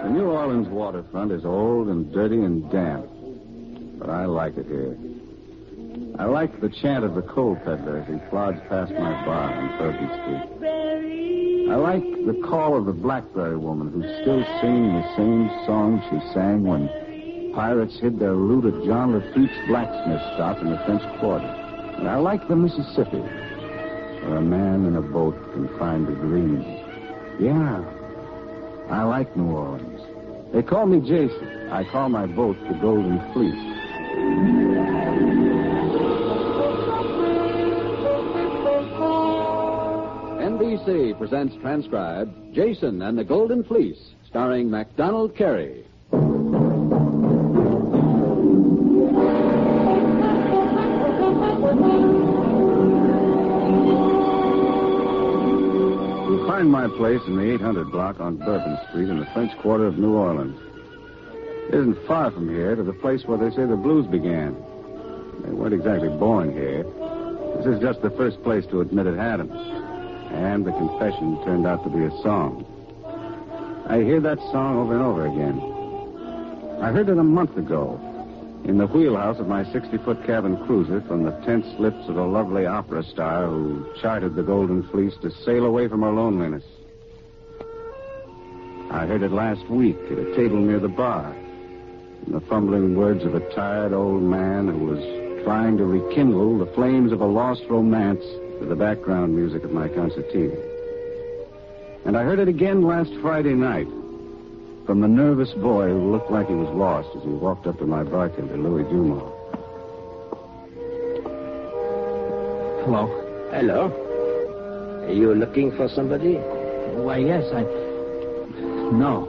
The New Orleans waterfront is old and dirty and damp, but I like it here. I like the chant of the coal peddler as he plods past my bar on Bourbon Street. I like the call of the blackberry woman who's still singing the same song she sang when pirates hid their loot at John Lafitte's blacksmith shop in the French Quarter. And I like the Mississippi, where a man in a boat can find a dream. Yeah, I like New Orleans. They call me Jason. I call my boat the Golden Fleece. NBC presents transcribed Jason and the Golden Fleece, starring MacDonald Carey. You'll find my place in the 800 block on Bourbon Street in the French Quarter of New Orleans. It isn't far from here to the place where they say the blues began. They weren't exactly born here. This is just the first place to admit it had them. And the confession turned out to be a song. I hear that song over and over again. I heard it a month ago in the wheelhouse of my 60-foot cabin cruiser from the tense lips of a lovely opera star who chartered the Golden Fleece to sail away from her loneliness. I heard it last week at a table near the bar in the fumbling words of a tired old man who was trying to rekindle the flames of a lost romance with the background music of my concertina. And I heard it again last Friday night from the nervous boy who looked like he was lost as he walked up to my bartender, Louis Dumont. Hello. Hello. Are you looking for somebody? Why, yes, No.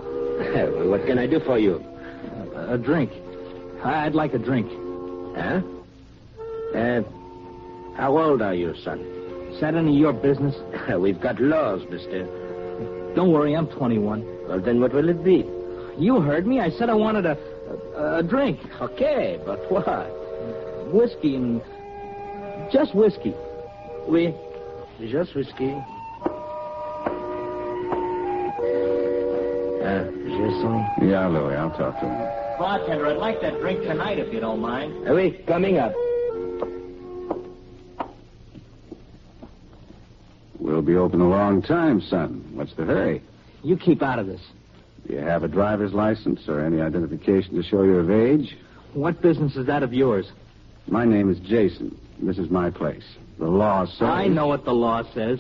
What can I do for you? A drink. I'd like a drink. Huh? How old are you, son? Is that any of your business? We've got laws, mister. Don't worry, I'm 21. Well, then what will it be? You heard me. I said I wanted a drink. Okay, but what? Whiskey and... just whiskey. Oui, just whiskey. Jason? Yeah, Louis, I'll talk to him. Bartender, I'd like that drink tonight, if you don't mind. Oui, coming up. We'll be open a long time, son. What's the hurry? You keep out of this. Do you have a driver's license or any identification to show you're of age? What business is that of yours? My name is Jason. This is my place. The law says... I know what the law says.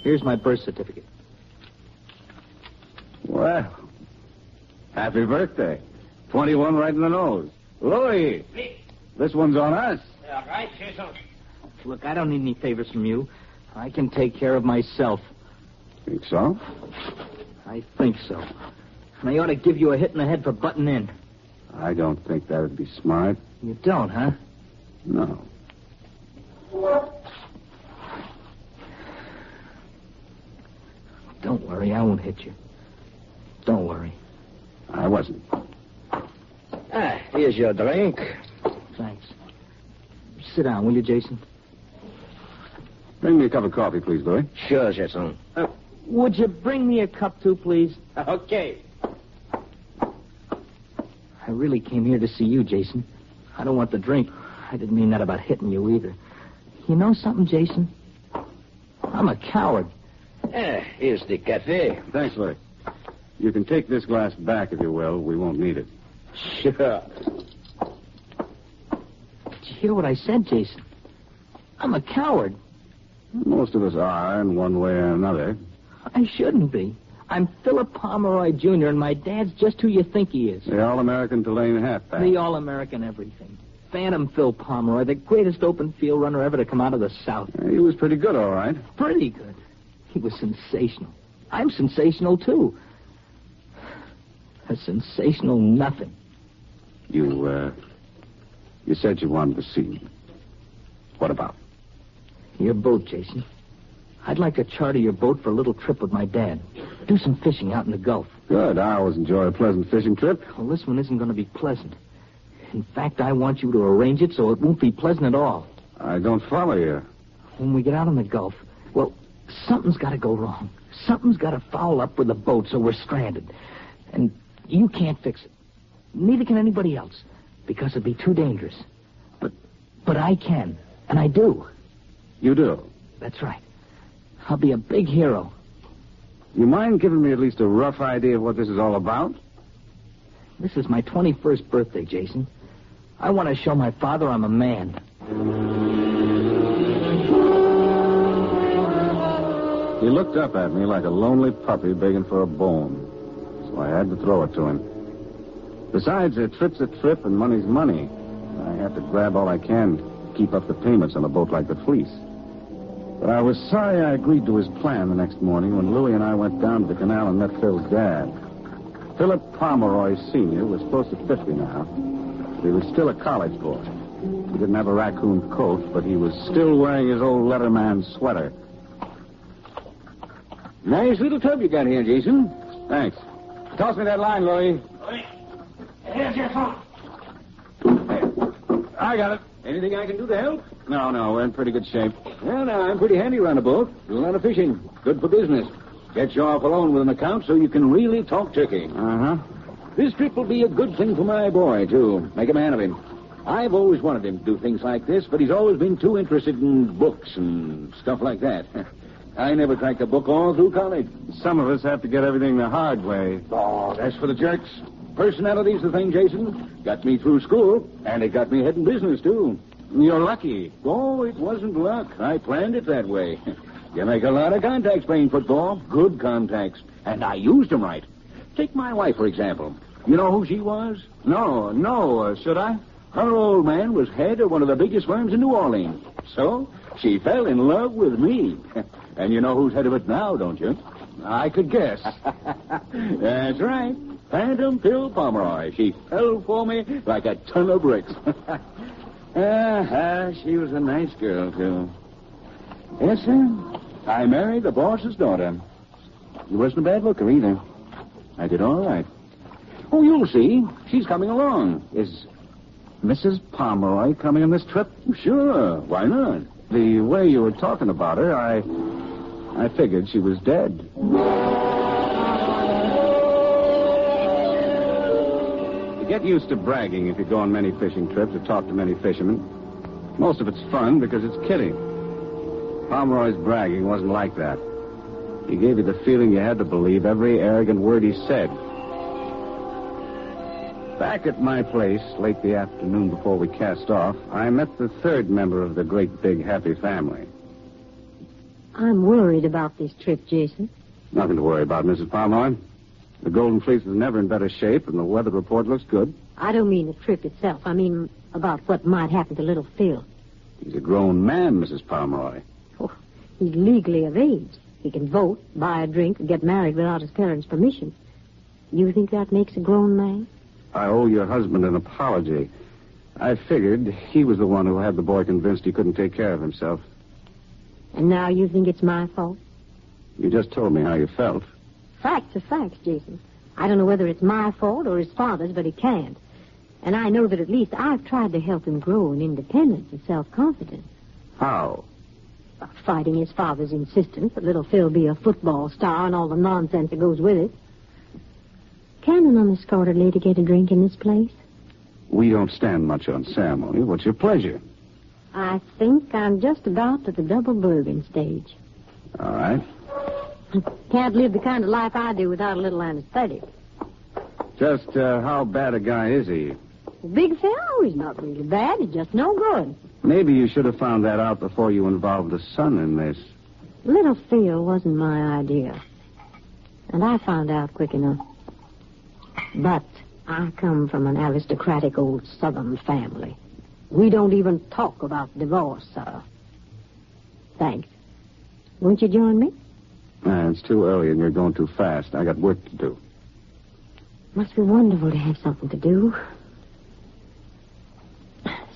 Here's my birth certificate. Well, happy birthday. 21 right in the nose. Louis, this one's on us. All right, Jason. Look, I don't need any favors from you. I can take care of myself. Think so? I think so. And I ought to give you a hit in the head for butting in. I don't think that would be smart. You don't, huh? No. Don't worry, I won't hit you. Don't worry. I wasn't. Here's your drink. Thanks. Sit down, will you, Jason? Bring me a cup of coffee, please, Louis. Sure, Jason. Would you bring me a cup, too, please? Okay. I really came here to see you, Jason. I don't want the drink. I didn't mean that about hitting you, either. You know something, Jason? I'm a coward. Here's the cafe. Thanks, Louis. You can take this glass back, if you will. We won't need it. Sure. Did you hear what I said, Jason? I'm a coward. Most of us are, in one way or another. I shouldn't be. I'm Philip Pomeroy, Jr., and my dad's just who you think he is. The all-American Tulane halfback. The all-American everything. Phantom Phil Pomeroy, the greatest open field runner ever to come out of the South. He was pretty good, all right. Pretty good. He was sensational. I'm sensational, too. A sensational nothing. You said you wanted to see me. What about? Your boat, Jason. I'd like to charter your boat for a little trip with my dad. Do some fishing out in the Gulf. Good. I always enjoy a pleasant fishing trip. Well, this one isn't going to be pleasant. In fact, I want you to arrange it so it won't be pleasant at all. I don't follow you. When we get out in the Gulf, well, Something's got to go wrong. Something's got to foul up with the boat so we're stranded. And you can't fix it. Neither can anybody else, because it'd be too dangerous. But I can, and I do. You do? That's right. I'll be a big hero. You mind giving me at least a rough idea of what this is all about? This is my 21st birthday, Jason. I want to show my father I'm a man. He looked up at me like a lonely puppy begging for a bone. So I had to throw it to him. Besides, a trip's a trip and money's money. I have to grab all I can to keep up the payments on a boat like the Fleece. But I was sorry I agreed to his plan the next morning when Louie and I went down to the canal and met Phil's dad. Philip Pomeroy Sr. was close to 50 now. He was still a college boy. He didn't have a raccoon coat, but he was still wearing his old Letterman sweater. Nice little tub you got here, Jason. Thanks. Toss me that line, Louie. Here's your phone. I got it. Anything I can do to help? No, we're in pretty good shape. Well, now, I'm pretty handy around a boat. Do a lot of fishing. Good for business. Get you off alone with an account so you can really talk turkey. Uh-huh. This trip will be a good thing for my boy, too. Make a man of him. I've always wanted him to do things like this, but he's always been too interested in books and stuff like that. I never cracked a book all through college. Some of us have to get everything the hard way. Oh, that's for the jerks. Personality's the thing, Jason. Got me through school, and it got me ahead in business, too. You're lucky. Oh, it wasn't luck. I planned it that way. You make a lot of contacts playing football. Good contacts. And I used them right. Take my wife, for example. You know who she was? No. Should I? Her old man was head of one of the biggest firms in New Orleans. So, she fell in love with me. And you know who's head of it now, don't you? I could guess. That's right. Phantom Phil Pomeroy. She fell for me like a ton of bricks. She was a nice girl, too. Yes, sir. I married the boss's daughter. She wasn't a bad looker, either. I did all right. Oh, you'll see. She's coming along. Is Mrs. Pomeroy coming on this trip? Sure. Why not? The way you were talking about her, I figured she was dead. You get used to bragging if you go on many fishing trips or talk to many fishermen. Most of it's fun because it's kidding. Pomeroy's bragging wasn't like that. He gave you the feeling you had to believe every arrogant word he said. Back at my place, late the afternoon before we cast off, I met the third member of the great big happy family. I'm worried about this trip, Jason. Nothing to worry about, Mrs. Pomeroy. The Golden Fleece is never in better shape, and the weather report looks good. I don't mean the trip itself. I mean about what might happen to little Phil. He's a grown man, Mrs. Pomeroy. Oh, he's legally of age. He can vote, buy a drink, and get married without his parents' permission. You think that makes a grown man? I owe your husband an apology. I figured he was the one who had the boy convinced he couldn't take care of himself. And now you think it's my fault? You just told me how you felt. Facts are facts, Jason. I don't know whether it's my fault or his father's, but he can't. And I know that at least I've tried to help him grow in independence and self-confidence. How? By fighting his father's insistence that little Phil be a football star and all the nonsense that goes with it. Can an unescorted lady get a drink in this place? We don't stand much on ceremony. What's your pleasure? I think I'm just about at the double bourbon stage. All right. Can't live the kind of life I do without a little anesthetic. Just how bad a guy is he? Big Phil? He's not really bad. He's just no good. Maybe you should have found that out before you involved the son in this. Little Phil wasn't my idea. And I found out quick enough. But I come from an aristocratic old Southern family. We don't even talk about divorce, sir. Thanks. Won't you join me? It's too early and you're going too fast. I got work to do. Must be wonderful to have something to do.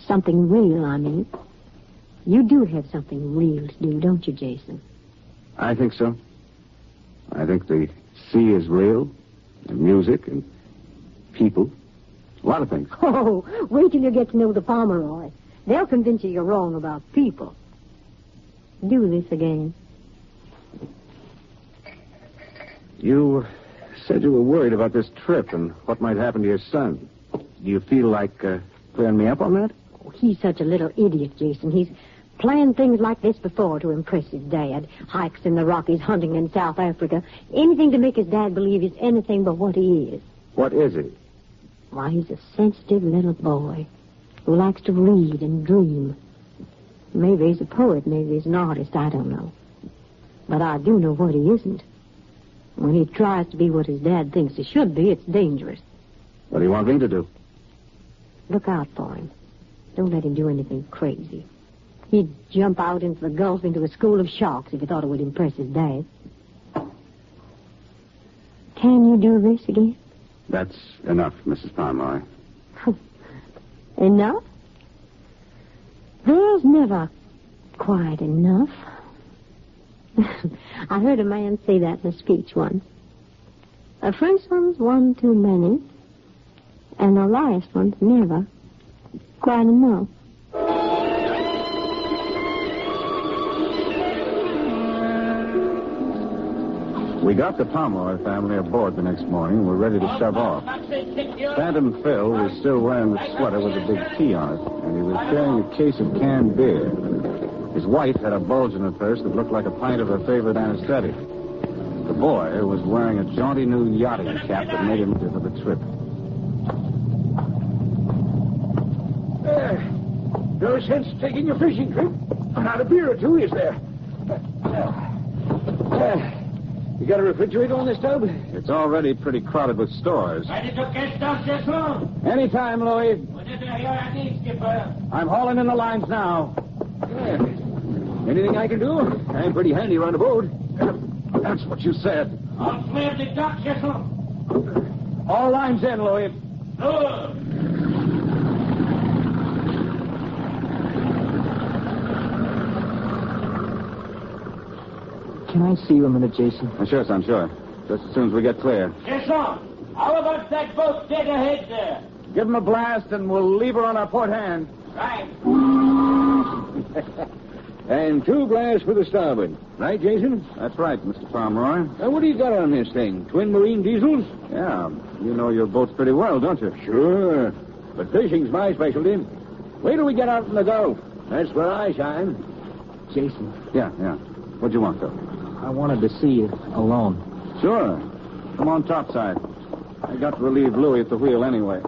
Something real, I mean. You do have something real to do, don't you, Jason? I think so. I think the sea is real, and music, and people. A lot of things. Oh, wait till you get to know the Pomeroy. They'll convince you you're wrong about people. Do this again. You said you were worried about this trip and what might happen to your son. Do you feel like clearing me up on that? Oh, he's such a little idiot, Jason. He's planned things like this before to impress his dad. Hikes in the Rockies, hunting in South Africa. Anything to make his dad believe he's anything but what he is. What is he? Why, he's a sensitive little boy who likes to read and dream. Maybe he's a poet, maybe he's an artist, I don't know. But I do know what he isn't. When he tries to be what his dad thinks he should be, it's dangerous. What do you want me to do? Look out for him. Don't let him do anything crazy. He'd jump out into the Gulf into a school of sharks if he thought it would impress his dad. Can you do this again? That's enough, Mrs. Pomeroy. Enough? There's never quite enough. I heard a man say that in a speech once. The first one's one too many, and the last one's never quite enough. We got the Pomeroy family aboard the next morning and were ready to shove off. Phantom Phil was still wearing the sweater with a big T on it, and he was carrying a case of canned beer. His wife had a bulge in her purse that looked like a pint of her favorite anesthetic. The boy was wearing a jaunty new yachting cap that made him fit for the trip. No sense taking a fishing trip without a beer or two, is there? You got a refrigerator on this tub? It's already pretty crowded with stores. Anytime, Louis. I'm hauling in the lines now. Anything I can do? I'm pretty handy around a boat. That's what you said. I'll clear the dock, Cecil. All lines in, Louis. Good. Can I see you a minute, Jason? Sure, son, sure. Just as soon as we get clear. Cecil, how about that boat dead ahead there? Give him a blast, and we'll leave her on our port hand. Right. And 2 blasts for the starboard. Right, Jason? That's right, Mr. Pomeroy. What do you got on this thing? Twin marine diesels? Yeah, you know your boats pretty well, don't you? Sure. But fishing's my specialty. Wait till we get out in the Gulf. That's where I shine. Jason, Yeah. What'd you want, Phil? I wanted to see you alone. Sure. Come on topside. I got to relieve Louis at the wheel anyway.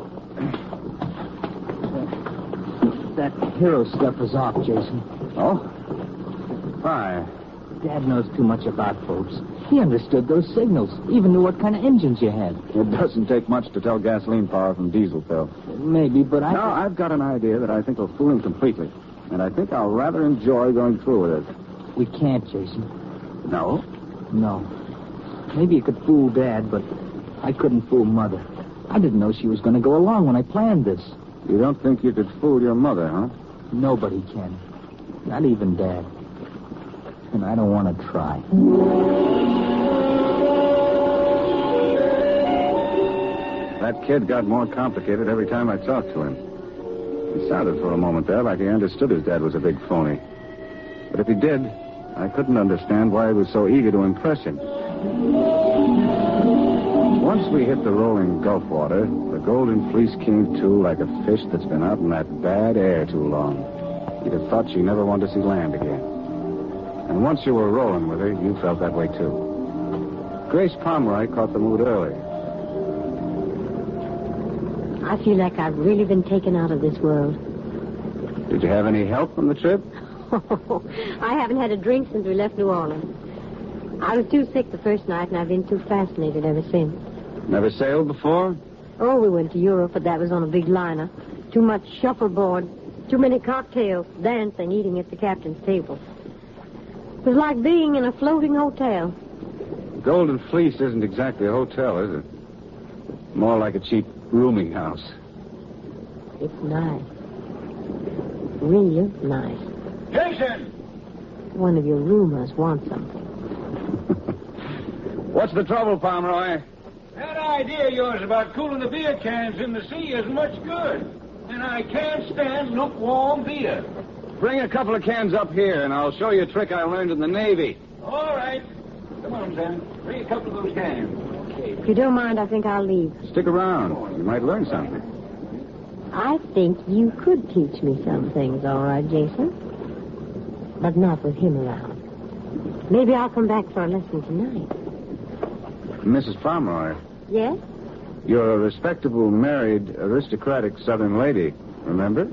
That hero stuff is off, Jason. Oh? Why? Dad knows too much about boats. He understood those signals, even knew what kind of engines you had. It doesn't take much to tell gasoline power from diesel, Phil. Maybe, but I... No, I've got an idea that I think will fool him completely. And I think I'll rather enjoy going through with it. We can't, Jason. No? No. Maybe you could fool Dad, but I couldn't fool Mother. I didn't know she was going to go along when I planned this. You don't think you could fool your mother, huh? Nobody can. Not even Dad. And I don't want to try. That kid got more complicated every time I talked to him. He sounded for a moment there like he understood his dad was a big phony. But if he did, I couldn't understand why he was so eager to impress him. Once we hit the rolling Gulf water, the Golden Fleece came to like a fish that's been out in that bad air too long. You'd have thought she never wanted to see land again. And once you were rolling with her, you felt that way, too. Grace Pomeroy caught the mood early. I feel like I've really been taken out of this world. Did you have any help from the trip? I haven't had a drink since we left New Orleans. I was too sick the first night, and I've been too fascinated ever since. Never sailed before? Oh, we went to Europe, but that was on a big liner. Too much shuffleboard, too many cocktails, dancing, eating at the captain's table. It was like being in a floating hotel. Golden Fleece isn't exactly a hotel, is it? More like a cheap rooming house. It's nice. Real nice. Jason! One of your roomers wants something. What's the trouble, Pomeroy? That idea of yours about cooling the beer cans in the sea isn't much good. And I can't stand lukewarm beer. Bring a couple of cans up here, and I'll show you a trick I learned in the Navy. All right. The Come on, Sam. Bring a couple of those cans. If you don't mind, I think I'll leave. Stick around. You might learn something. I think you could teach me some things, all right, Jason. But not with him around. Maybe I'll come back for a lesson tonight. Mrs. Pomeroy, Yes? you're a respectable, married, aristocratic Southern lady. Remember?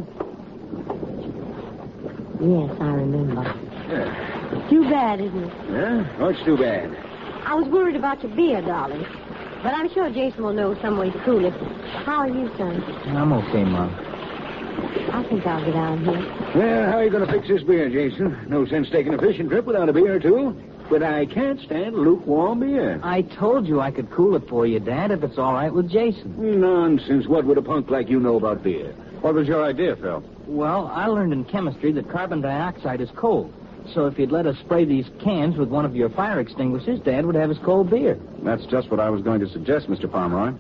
Yes, I remember. Yeah. Too bad, isn't it? Yeah? What's too bad? I was worried about your beer, darling. But I'm sure Jason will know some way to cool it. How are you, son? I'm okay, Mom. I think I'll get out of here. Well, how are you going to fix this beer, Jason? No sense taking a fishing trip without a beer or two. But I can't stand lukewarm beer. I told you I could cool it for you, Dad, if it's all right with Jason. Nonsense. What would a punk like you know about beer? What was your idea, Phil? Well, I learned in chemistry that carbon dioxide is cold. So if you'd let us spray these cans with one of your fire extinguishers, Dad would have his cold beer. That's just what I was going to suggest, Mr. Pomeroy.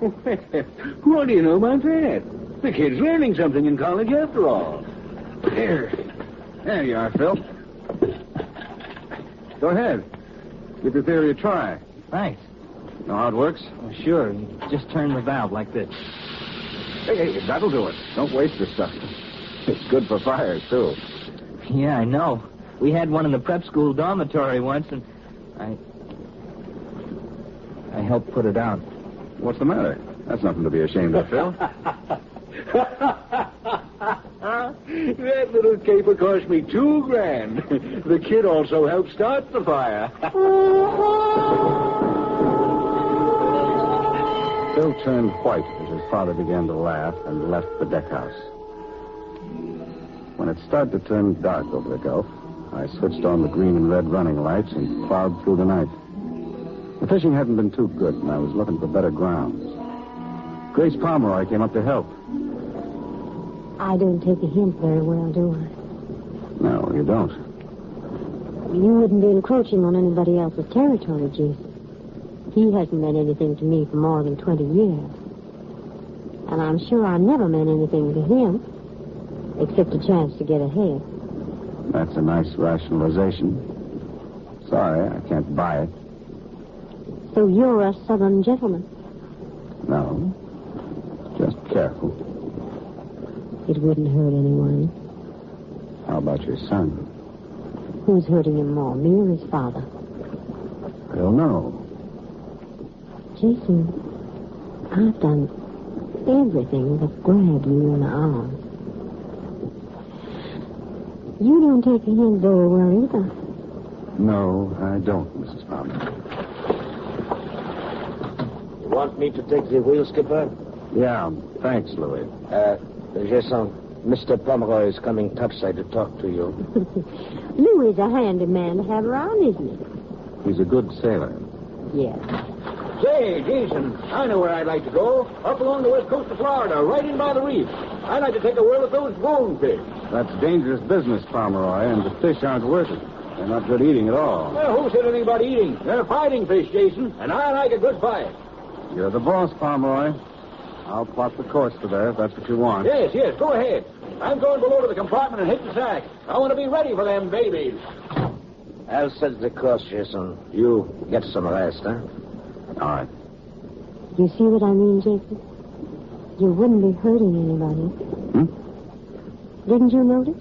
What do you know about that? The kid's learning something in college after all. Here. There you are, Phil. Go ahead. Give your theory a try. Thanks. Know how it works? Well, sure. You just turn the valve like this. Hey, that'll do it. Don't waste this stuff. It's good for fires, too. Yeah, I know. We had one in the prep school dormitory once, and I helped put it out. What's the matter? That's nothing to be ashamed of, Phil. That little caper cost me $2,000. The kid also helped start the fire. Phil turned white as his father began to laugh and left the deck house. When it started to turn dark over the Gulf, I switched on the green and red running lights and plowed through the night. The fishing hadn't been too good, and I was looking for better grounds. Grace Pomeroy came up to help. I don't take a hint very well, do I? No, you don't. You wouldn't be encroaching on anybody else's territory, Jason. He hasn't meant anything to me for more than 20 years. And I'm sure I never meant anything to him, except a chance to get ahead. That's a nice rationalization. Sorry, I can't buy it. So you're a Southern gentleman. No. Just careful. It wouldn't hurt anyone. How about your son? Who's hurting him more, me or his father? I don't know. Jason, I've done everything but grab you in the arms. You don't take a hint very well either. No, I don't, Mrs. Palmer. You want me to take the wheel, Skipper? Yeah, thanks, Louis. Jason, Mr. Pomeroy is coming topside to talk to you. Louis a handy man to have around, isn't he? He's a good sailor. Yes. Say, Jason, I know where I'd like to go. Up along the west coast of Florida, right in by the reef. I'd like to take a whirl at those bonefish. That's dangerous business, Pomeroy, and the fish aren't worth it. They're not good eating at all. Well, who said anything about eating? They're fighting fish, Jason, and I like a good fight. You're the boss, Pomeroy. I'll plot the course for there if that's what you want. Yes, go ahead. I'm going below to the compartment and hit the sack. I want to be ready for them babies. I'll set the course, Jason. You get some rest, huh? All right. You see what I mean, Jason? You wouldn't be hurting anybody. Didn't you notice?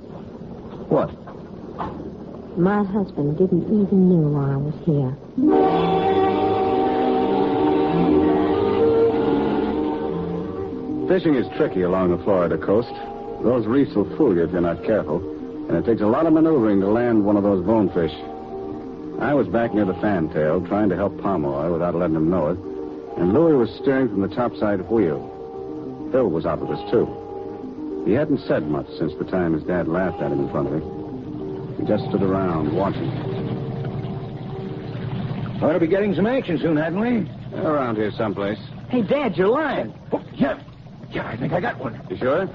What? My husband didn't even know I was here. Fishing is tricky along the Florida coast. Those reefs will fool you if you're not careful. And it takes a lot of maneuvering to land one of those bonefish. I was back near the fantail, trying to help Pomeroy without letting him know it. And Louis was steering from the topside wheel. Phil was out with us, too. He hadn't said much since the time his dad laughed at him in front of me. He just stood around, watching. Ought to be getting some action soon, hadn't we? Around here someplace. Hey, Dad, your line. Oh, yeah, I think I got one. You sure?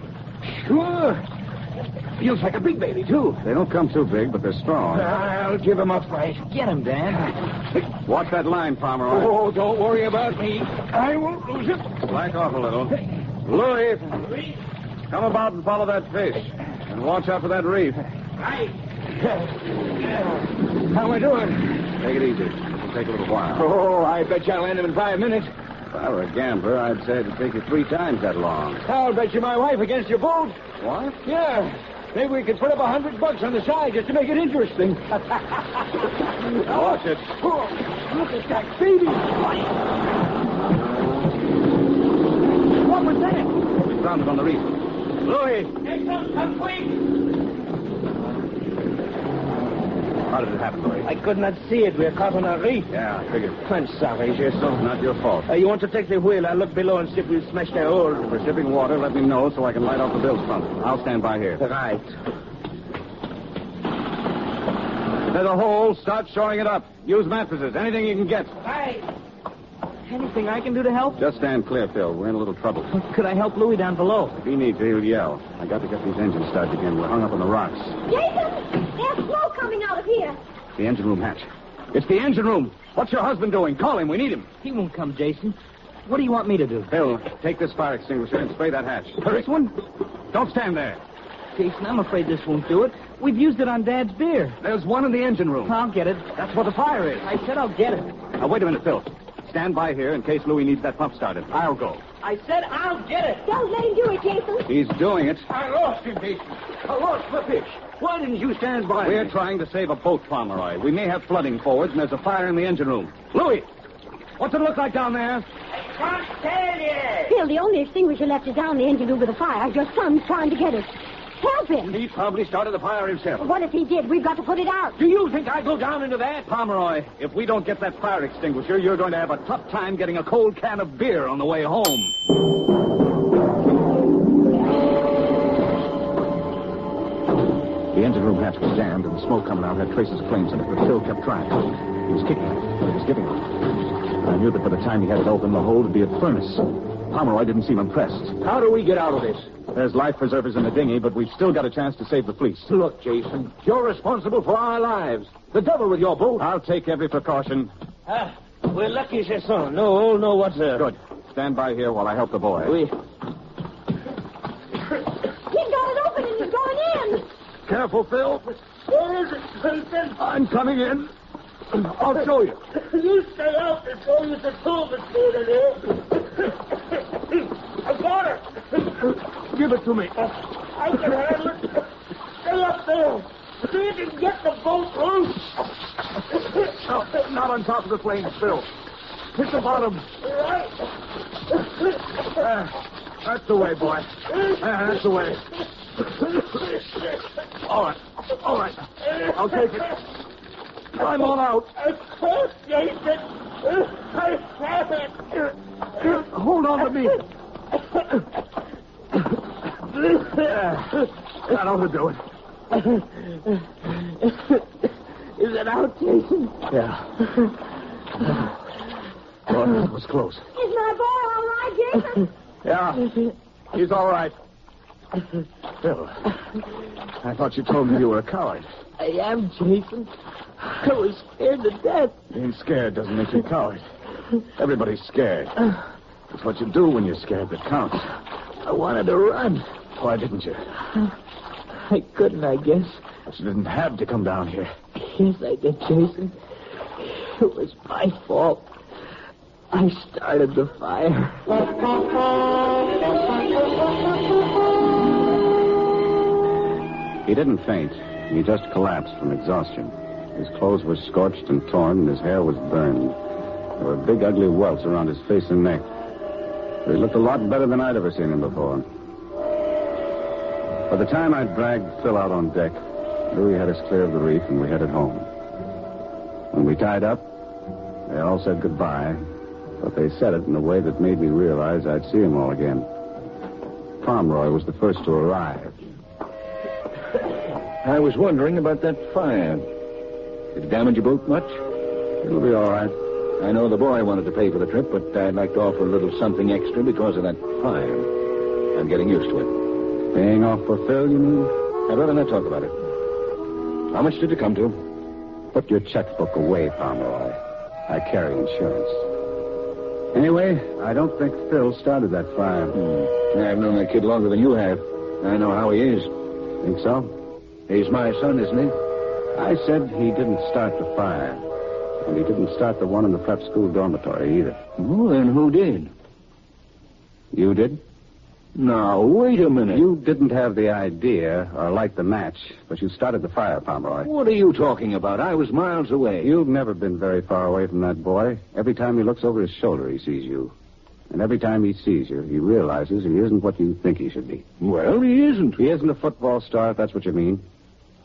Sure. Feels like a big baby, too. They don't come too big, but they're strong. I'll give him a fight. Get him, Dad. Watch that line, Pomeroy. Oh, don't worry about me. I won't lose it. Slack off a little. Louis, come about and follow that fish. And watch out for that reef. How am I doing? Take it easy. take a little while. Oh, I bet you I'll land him in 5 minutes. If I were a gambler, I'd say it'd take you 3 times that long. I'll bet you my wife against your boat. What? Yeah. Maybe we could put up $100 on the side just to make it interesting. Now watch it. Oh, look at that baby. What was that? We found it on the reef. Louis. Come quick. How did it happen, Louis? I could not see it. We're caught on a reef. Yeah, I figured. I'm sorry, Jason. Not your fault. You want to take the wheel? I'll look below and see if we'll smash the hole. If we're shipping water, let me know so I can light off the bill's front. I'll stand by here. Right. If there's a hole, start shoring it up. Use mattresses, anything you can get. Right. Anything I can do to help? Just stand clear, Phil. We're in a little trouble. Could I help Louis down below? If he needs it, he'll yell. I got to get these engines started again. We're hung up on the rocks. Jason, there's smoke coming out of here. The engine room hatch. It's the engine room. What's your husband doing? Call him. We need him. He won't come, Jason. What do you want me to do? Phil, take this fire extinguisher and spray that hatch. This one? Don't stand there. Jason, I'm afraid this won't do it. We've used it on Dad's beer. There's one in the engine room. I'll get it. That's where the fire is. I said I'll get it. Now, wait a minute, Phil. Stand by here in case Louis needs that pump started. I'll go. I said I'll get it. Don't let him do it, Jason. He's doing it. I lost him, Jason. I lost the fish. Why didn't you stand by We're me? trying to save a boat, Pomeroy. We may have flooding forwards, and there's a fire in the engine room. Louis, what's it look like down there? Can't tell you. Phil, the only extinguisher left is down the engine room with a fire. Your son's trying to get it. Help him. He probably started the fire himself. What if he did? We've got to put it out. Do you think I'd go down into that? Pomeroy, if we don't get that fire extinguisher, you're going to have a tough time getting a cold can of beer on the way home. The engine room hatch was jammed, and the smoke coming out had traces of flames in it, but Phil kept trying. He was kicking it, but it was giving up. I knew that by the time he had it open, the hole would be a furnace. Pomeroy didn't seem impressed. How do we get out of this? There's life preservers in the dinghy, but we've still got a chance to save the Fleece. Look, Jason, you're responsible for our lives. The devil with your boat. I'll take every precaution. We're lucky, Jason. No hole, no water. Good. Stand by here while I help the boy. He's got it open and he's going in. Careful, Phil. Where is it, Jason? I'm coming in. I'll show you. You stay out before you can pull the speed in here. I got it. Give it to me. I can handle it. Stay up there. See if you can get the boat loose. No, not on top of the flames, Phil. Hit the bottom. Right. That's the way, boy. That's the way. All right. All right. I'll take it. Climb on out. I can't, Jason. I can't. Hold on to me. That ought to do it. Is it out, Jason? Yeah. Boy, that was close. Is my boy all right, Jason? Yeah. He's all right. Phil, I thought you told me you were a coward. I am, Jason. I was scared to death. Being scared doesn't make you a coward. Everybody's scared. It's what you do when you're scared that counts. I wanted to run. Why didn't you? I couldn't, I guess. You didn't have to come down here. Yes, I did, Jason. It was my fault. I started the fire. He didn't faint. He just collapsed from exhaustion. His clothes were scorched and torn, and his hair was burned. There were big, ugly welts around his face and neck. But he looked a lot better than I'd ever seen him before. By the time I dragged Phil out on deck, Louis had us clear of the reef, and we headed home. When we tied up, they all said goodbye, but they said it in a way that made me realize I'd see them all again. Pomeroy was the first to arrive. I was wondering about that fire. Did it damage your boat much? It'll be all right. I know the boy wanted to pay for the trip, but I'd like to offer a little something extra because of that fire. I'm getting used to it. Paying off for Phil, you mean? I'd rather not talk about it. How much did it come to? Put your checkbook away, Pomeroy. I carry insurance. Anyway, I don't think Phil started that fire. I've known that kid longer than you have. I know how he is. Think so? He's my son, isn't he? I said he didn't start the fire. And he didn't start the one in the prep school dormitory either. Oh, then who did? You did? Now, wait a minute. You didn't have the idea or light the match, but you started the fire, Pomeroy. What are you talking about? I was miles away. You've never been very far away from that boy. Every time he looks over his shoulder, he sees you. And every time he sees you, he realizes he isn't what you think he should be. Well, he isn't. He isn't a football star, if that's what you mean.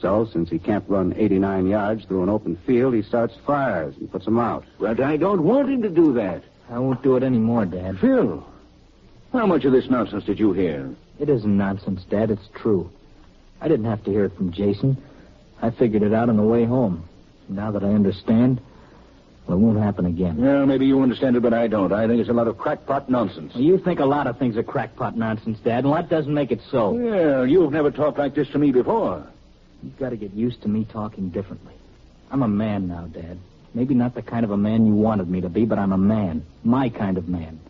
So, since he can't run 89 yards through an open field, he starts fires and puts them out. But I don't want him to do that. I won't do it anymore, Dad. Phil, how much of this nonsense did you hear? It isn't nonsense, Dad. It's true. I didn't have to hear it from Jason. I figured it out on the way home. Now that I understand, well, it won't happen again. Well, maybe you understand it, but I don't. I think it's a lot of crackpot nonsense. Well, you think a lot of things are crackpot nonsense, Dad, and that doesn't make it so. Well, you've never talked like this to me before. You've got to get used to me talking differently. I'm a man now, Dad. Maybe not the kind of a man you wanted me to be, but I'm a man. My kind of man.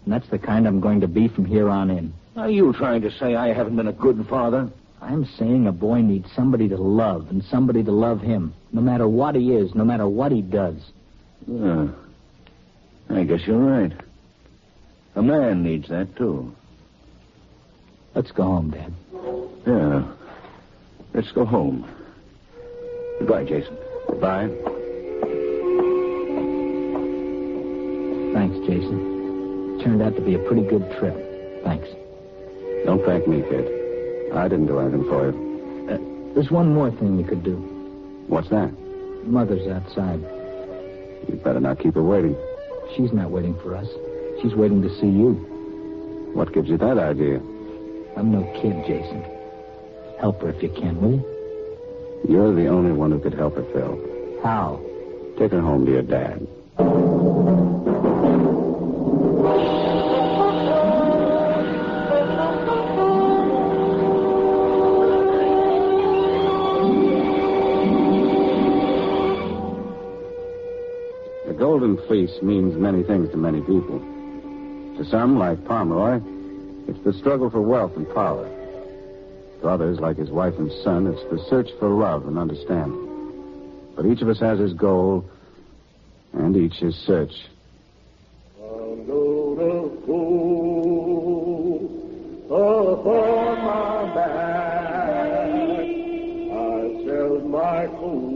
And that's the kind I'm going to be from here on in. Are you trying to say I haven't been a good father? I'm saying a boy needs somebody to love and somebody to love him, no matter what he is, no matter what he does. Yeah. I guess you're right. A man needs that, too. Let's go home, Dad. Yeah. Let's go home. Goodbye, Jason. Goodbye. Thanks, Jason. Turned out to be a pretty good trip. Thanks. Don't thank me, kid. I didn't do anything for you. There's one more thing you could do. What's that? Mother's outside. You better not keep her waiting. She's not waiting for us. She's waiting to see you. What gives you that idea? I'm no kid, Jason. Help her if you can, will you? You're the only one who could help her, Phil. How? Take her home to your dad. The Golden Fleece means many things to many people. To some, like Pomeroy, it's the struggle for wealth and power. To others, like his wife and son, it's the search for love and understanding. But each of us has his goal, and each his search. I'm gonna go upon my back. I sell my coat.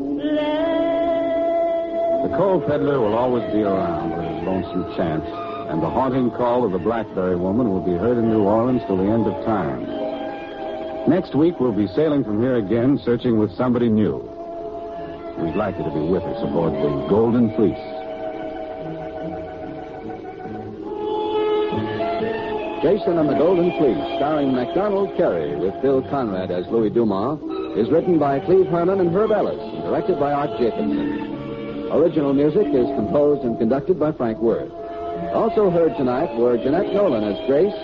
The coal peddler will always be around with his lonesome chance, and the haunting call of the Blackberry Woman will be heard in New Orleans till the end of time. Next week, we'll be sailing from here again, searching with somebody new. We'd like you to be with us aboard the Golden Fleece. Jason and the Golden Fleece, starring MacDonald Carey with Bill Conrad as Louis Dumas, is written by Cleve Herman and Herb Ellis and directed by Art Jacobson. Original music is composed and conducted by Frank Worth. Also heard tonight were Jeanette Nolan as Grace,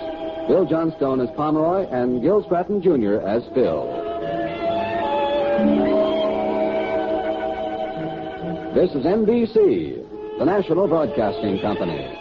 Bill Johnstone as Pomeroy, and Gil Stratton Jr. as Phil. This is NBC, the National Broadcasting Company.